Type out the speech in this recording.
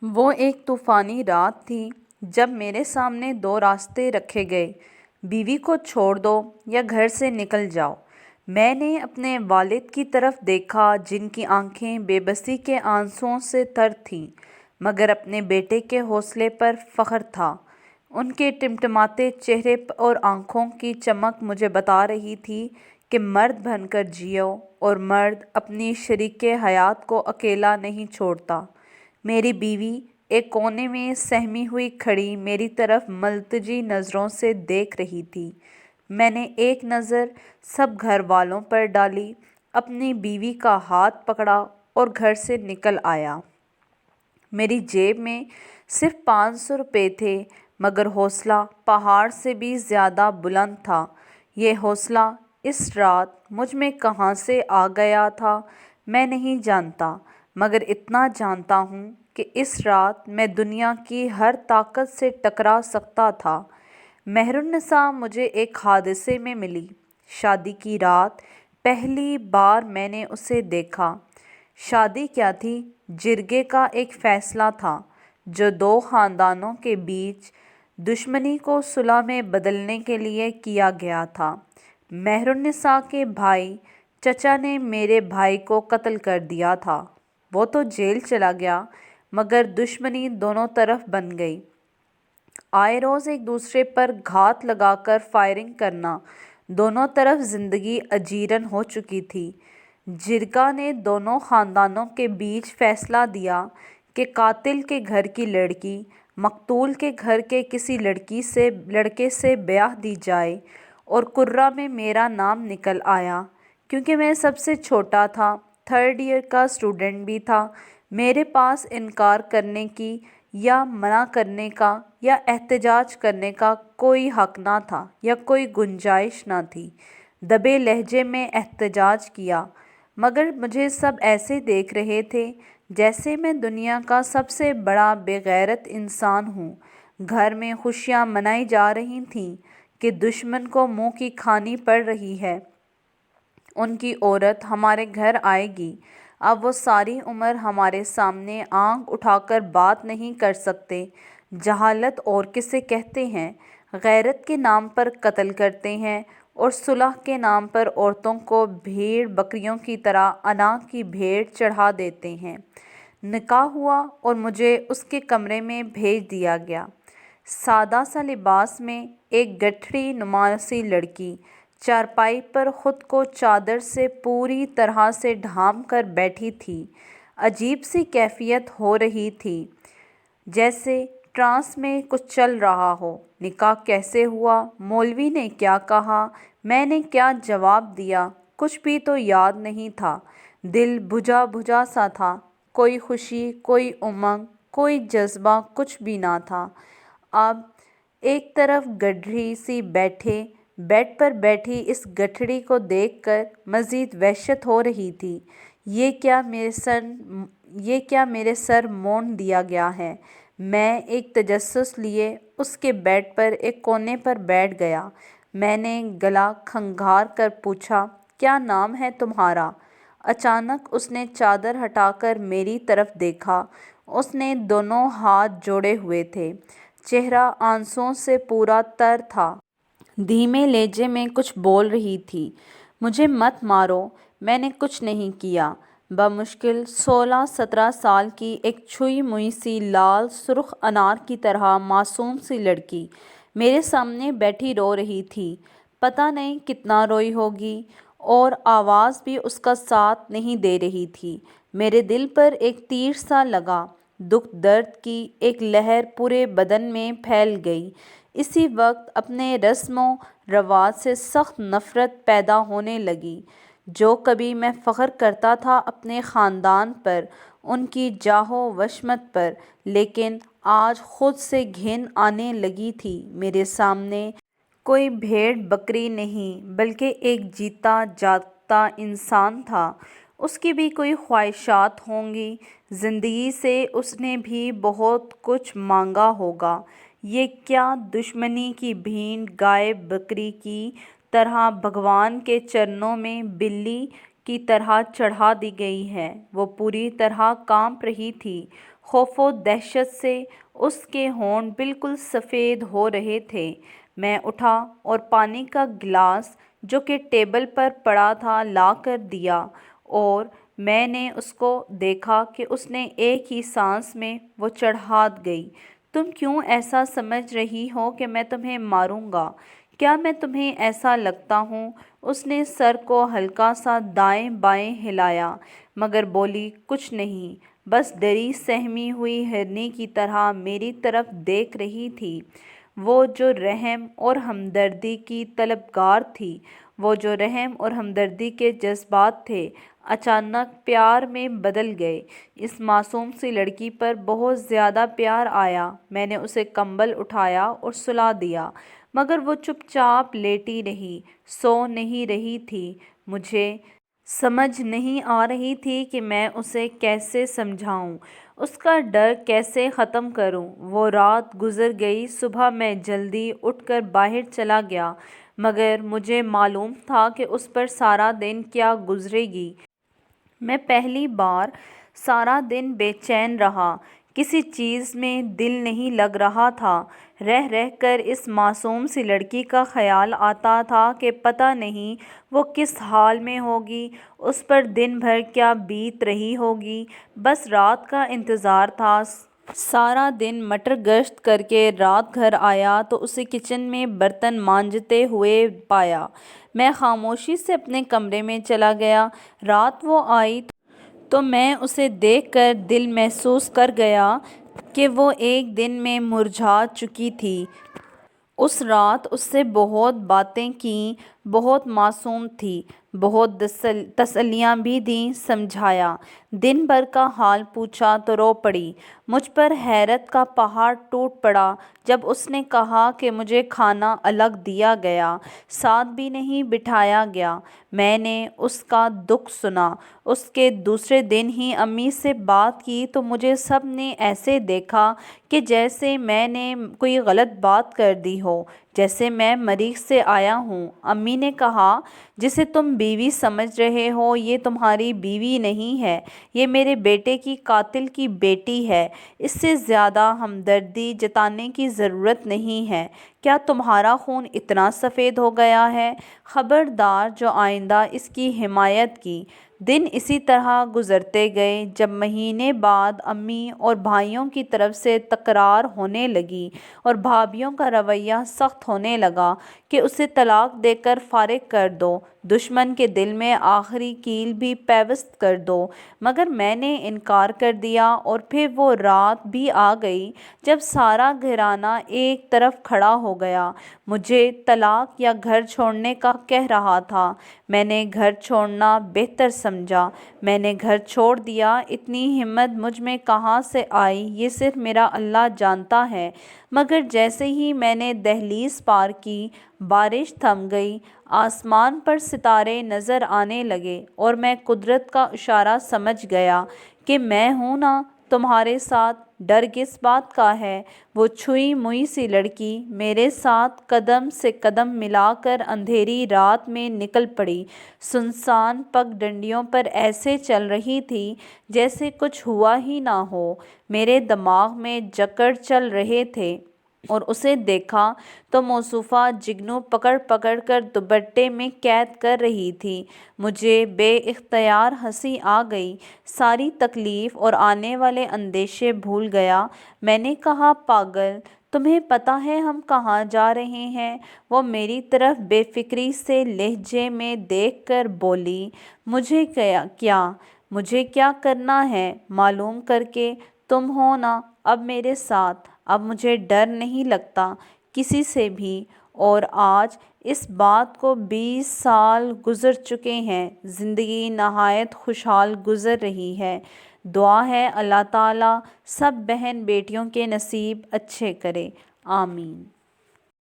وہ ایک طوفانی رات تھی جب میرے سامنے دو راستے رکھے گئے، بیوی کو چھوڑ دو یا گھر سے نکل جاؤ۔ میں نے اپنے والد کی طرف دیکھا جن کی آنکھیں بے بسی کے آنسوؤں سے تر تھیں، مگر اپنے بیٹے کے حوصلے پر فخر تھا۔ ان کے ٹمٹماتے چہرے اور آنکھوں کی چمک مجھے بتا رہی تھی کہ مرد بن کر جیو، اور مرد اپنی شریک حیات کو اکیلا نہیں چھوڑتا۔ میری بیوی ایک کونے میں سہمی ہوئی کھڑی میری طرف ملتجی نظروں سے دیکھ رہی تھی۔ میں نے ایک نظر سب گھر والوں پر ڈالی، اپنی بیوی کا ہاتھ پکڑا اور گھر سے نکل آیا۔ میری جیب میں صرف 500 روپے تھے، مگر حوصلہ پہاڑ سے بھی زیادہ بلند تھا۔ یہ حوصلہ اس رات مجھ میں کہاں سے آ گیا تھا میں نہیں جانتا، مگر اتنا جانتا ہوں کہ اس رات میں دنیا کی ہر طاقت سے ٹکرا سکتا تھا۔ مہر النساء مجھے ایک حادثے میں ملی۔ شادی کی رات پہلی بار میں نے اسے دیکھا۔ شادی کیا تھی؟ جرگے کا ایک فیصلہ تھا جو دو خاندانوں کے بیچ دشمنی کو صلح میں بدلنے کے لیے کیا گیا تھا۔ مہر النساء کے بھائی چچا نے میرے بھائی کو قتل کر دیا تھا۔ وہ تو جیل چلا گیا، مگر دشمنی دونوں طرف بن گئی۔ آئے روز ایک دوسرے پر گھات لگا کر فائرنگ کرنا، دونوں طرف زندگی اجیرن ہو چکی تھی۔ جرگہ نے دونوں خاندانوں کے بیچ فیصلہ دیا کہ قاتل کے گھر کی لڑکی مقتول کے گھر کے کسی لڑکے سے بیاہ دی جائے، اور قرعہ میں میرا نام نکل آیا۔ کیونکہ میں سب سے چھوٹا تھا، 3rd ایئر کا اسٹوڈنٹ بھی تھا، میرے پاس انکار کرنے کی یا منع کرنے کا یا احتجاج کرنے کا کوئی حق نہ تھا یا کوئی گنجائش نہ تھی۔ دبے لہجے میں احتجاج کیا، مگر مجھے سب ایسے دیکھ رہے تھے جیسے میں دنیا کا سب سے بڑا بے غیرت انسان ہوں۔ گھر میں خوشیاں منائی جا رہی تھیں کہ دشمن کو منہ کی کھانی پڑ رہی ہے۔ ان کی عورت ہمارے گھر آئے گی، اب وہ ساری عمر ہمارے سامنے آنکھ اٹھا کر بات نہیں کر سکتے۔ جہالت اور کسے کہتے ہیں؟ غیرت کے نام پر قتل کرتے ہیں اور صلح کے نام پر عورتوں کو بھیڑ بکریوں کی طرح انا کی بھیڑ چڑھا دیتے ہیں۔ نکاح ہوا اور مجھے اس کے کمرے میں بھیج دیا گیا۔ سادہ سا لباس میں ایک گٹھڑی نما سی لڑکی چارپائی پر خود کو چادر سے پوری طرح سے ڈھانپ کر بیٹھی تھی۔ عجیب سی کیفیت ہو رہی تھی، جیسے ٹرانس میں کچھ چل رہا ہو۔ نکاح کیسے ہوا؟ مولوی نے کیا کہا؟ میں نے کیا جواب دیا؟ کچھ بھی تو یاد نہیں تھا۔ دل بجھا بجھا سا تھا، کوئی خوشی، کوئی امنگ، کوئی جذبہ کچھ بھی نہ تھا۔ اب ایک طرف گدھڑی سی بیڈ پر بیٹھی اس گٹھڑی کو دیکھ کر مزید وحشت ہو رہی تھی۔ یہ کیا میرے سر مونڈ دیا گیا ہے؟ میں ایک تجسس لیے اس کے بیڈ پر ایک کونے پر بیٹھ گیا۔ میں نے گلا کھنگار کر پوچھا، کیا نام ہے تمہارا؟ اچانک اس نے چادر ہٹا کر میری طرف دیکھا۔ اس نے دونوں ہاتھ جوڑے ہوئے تھے، چہرہ آنسوؤں سے پورا تر تھا۔ دھیمے لہجے میں کچھ بول رہی تھی۔ مجھے مت مارو، میں نے کچھ نہیں کیا۔ بمشکل 16-17 سال کی ایک چھوئی موئی سی لال سرخ انار کی طرح معصوم سی لڑکی میرے سامنے بیٹھی رو رہی تھی۔ پتہ نہیں کتنا روئی ہوگی، اور آواز بھی اس کا ساتھ نہیں دے رہی تھی۔ میرے دل پر ایک تیر سا لگا، دکھ درد کی ایک لہر پورے بدن میں پھیل گئی۔ اسی وقت اپنے رسم و رواج سے سخت نفرت پیدا ہونے لگی۔ جو کبھی میں فخر کرتا تھا اپنے خاندان پر، ان کی جاہ و وشمت پر، لیکن آج خود سے گھن آنے لگی تھی۔ میرے سامنے کوئی بھیڑ بکری نہیں بلکہ ایک جیتا جاگتا انسان تھا۔ اس کی بھی کوئی خواہشات ہوں گی، زندگی سے اس نے بھی بہت کچھ مانگا ہوگا۔ یہ کیا دشمنی کی بھینٹ گائے بکری کی طرح بھگوان کے چرنوں میں بلی کی طرح چڑھا دی گئی ہے؟ وہ پوری طرح کانپ رہی تھی، خوف و دہشت سے اس کے ہونٹ بالکل سفید ہو رہے تھے۔ میں اٹھا اور پانی کا گلاس جو کہ ٹیبل پر پڑا تھا لا کر دیا، اور میں نے اس کو دیکھا کہ اس نے ایک ہی سانس میں وہ چڑھا گئی۔ تم کیوں ایسا سمجھ رہی ہو کہ میں تمہیں ماروں گا؟ کیا میں تمہیں ایسا لگتا ہوں؟ اس نے سر کو ہلکا سا دائیں بائیں ہلایا، مگر بولی کچھ نہیں، بس ڈری سہمی ہوئی ہرنی کی طرح میری طرف دیکھ رہی تھی۔ وہ جو رحم اور ہمدردی کی طلبگار تھی، وہ جو رحم اور ہمدردی کے جذبات تھے، اچانک پیار میں بدل گئے۔ اس معصوم سی لڑکی پر بہت زیادہ پیار آیا۔ میں نے اسے کمبل اٹھایا اور سلا دیا، مگر وہ چپ چاپ لیٹی رہی، سو نہیں رہی تھی۔ مجھے سمجھ نہیں آ رہی تھی کہ میں اسے کیسے سمجھاؤں، اس کا ڈر کیسے ختم کروں۔ وہ رات گزر گئی۔ صبح میں جلدی اٹھ کر باہر چلا گیا، مگر مجھے معلوم تھا کہ اس پر سارا دن کیا گزرے گی۔ میں پہلی بار سارا دن بے چین رہا، کسی چیز میں دل نہیں لگ رہا تھا۔ رہ رہ کر اس معصوم سی لڑکی کا خیال آتا تھا کہ پتہ نہیں وہ کس حال میں ہوگی، اس پر دن بھر کیا بیت رہی ہوگی۔ بس رات کا انتظار تھا۔ سارا دن مٹر گشت کر کے رات گھر آیا تو اسے کچن میں برتن مانجتے ہوئے پایا۔ میں خاموشی سے اپنے کمرے میں چلا گیا۔ رات وہ آئی تو میں اسے دیکھ کر دل محسوس کر گیا کہ وہ ایک دن میں مرجھا چکی تھی۔ اس رات اس سے بہت باتیں کیں، بہت معصوم تھی، بہت تسلیاں بھی دیں، سمجھایا، دن بھر کا حال پوچھا تو رو پڑی۔ مجھ پر حیرت کا پہاڑ ٹوٹ پڑا جب اس نے کہا کہ مجھے کھانا الگ دیا گیا، ساتھ بھی نہیں بٹھایا گیا۔ میں نے اس کا دکھ سنا۔ اس کے دوسرے دن ہی امی سے بات کی تو مجھے سب نے ایسے دیکھا کہ جیسے میں نے کوئی غلط بات کر دی ہو، جیسے میں مریخ سے آیا ہوں۔ امی نے کہا، جسے تم بیوی سمجھ رہے ہو یہ تمہاری بیوی نہیں ہے، یہ میرے بیٹے کی قاتل کی بیٹی ہے۔ اس سے زیادہ ہمدردی جتانے کی ضرورت نہیں ہے۔ کیا تمہارا خون اتنا سفید ہو گیا ہے؟ خبردار جو آئندہ اس کی حمایت کی۔ دن اسی طرح گزرتے گئے۔ جب مہینے بعد امی اور بھائیوں کی طرف سے تکرار ہونے لگی اور بھابھیوں کا رویہ سخت ہونے لگا کہ اسے طلاق دے کر فارغ کر دو، دشمن کے دل میں آخری کیل بھی پیوست کر دو، مگر میں نے انکار کر دیا۔ اور پھر وہ رات بھی آ گئی جب سارا گھرانہ ایک طرف کھڑا ہو گیا، مجھے طلاق یا گھر چھوڑنے کا کہہ رہا تھا۔ میں نے گھر چھوڑنا بہتر سمجھا۔ میں نے گھر چھوڑ دیا۔ اتنی ہمت مجھ میں کہاں سے آئی یہ صرف میرا اللہ جانتا ہے، مگر جیسے ہی میں نے دہلیز پار کی، بارش تھم گئی، آسمان پر ستارے نظر آنے لگے، اور میں قدرت کا اشارہ سمجھ گیا کہ میں ہوں نا تمہارے ساتھ، ڈر کس بات کا ہے۔ وہ چھوئی موئی سی لڑکی میرے ساتھ قدم سے قدم ملا کر اندھیری رات میں نکل پڑی، سنسان پگ ڈنڈیوں پر ایسے چل رہی تھی جیسے کچھ ہوا ہی نہ ہو۔ میرے دماغ میں جکڑ چل رہے تھے، اور اسے دیکھا تو موصوفہ جگنو پکڑ پکڑ کر دوپٹے میں قید کر رہی تھی۔ مجھے بے اختیار ہنسی آ گئی، ساری تکلیف اور آنے والے اندیشے بھول گیا۔ میں نے کہا، پاگل، تمہیں پتہ ہے ہم کہاں جا رہے ہیں؟ وہ میری طرف بے فکری سے لہجے میں دیکھ کر بولی، مجھے کیا کرنا ہے معلوم کر کے؟ تم ہو نا اب میرے ساتھ، اب مجھے ڈر نہیں لگتا کسی سے بھی۔ اور آج اس بات کو 20 سال گزر چکے ہیں، زندگی نہایت خوشحال گزر رہی ہے۔ دعا ہے اللہ تعالیٰ سب بہن بیٹیوں کے نصیب اچھے کرے، آمین۔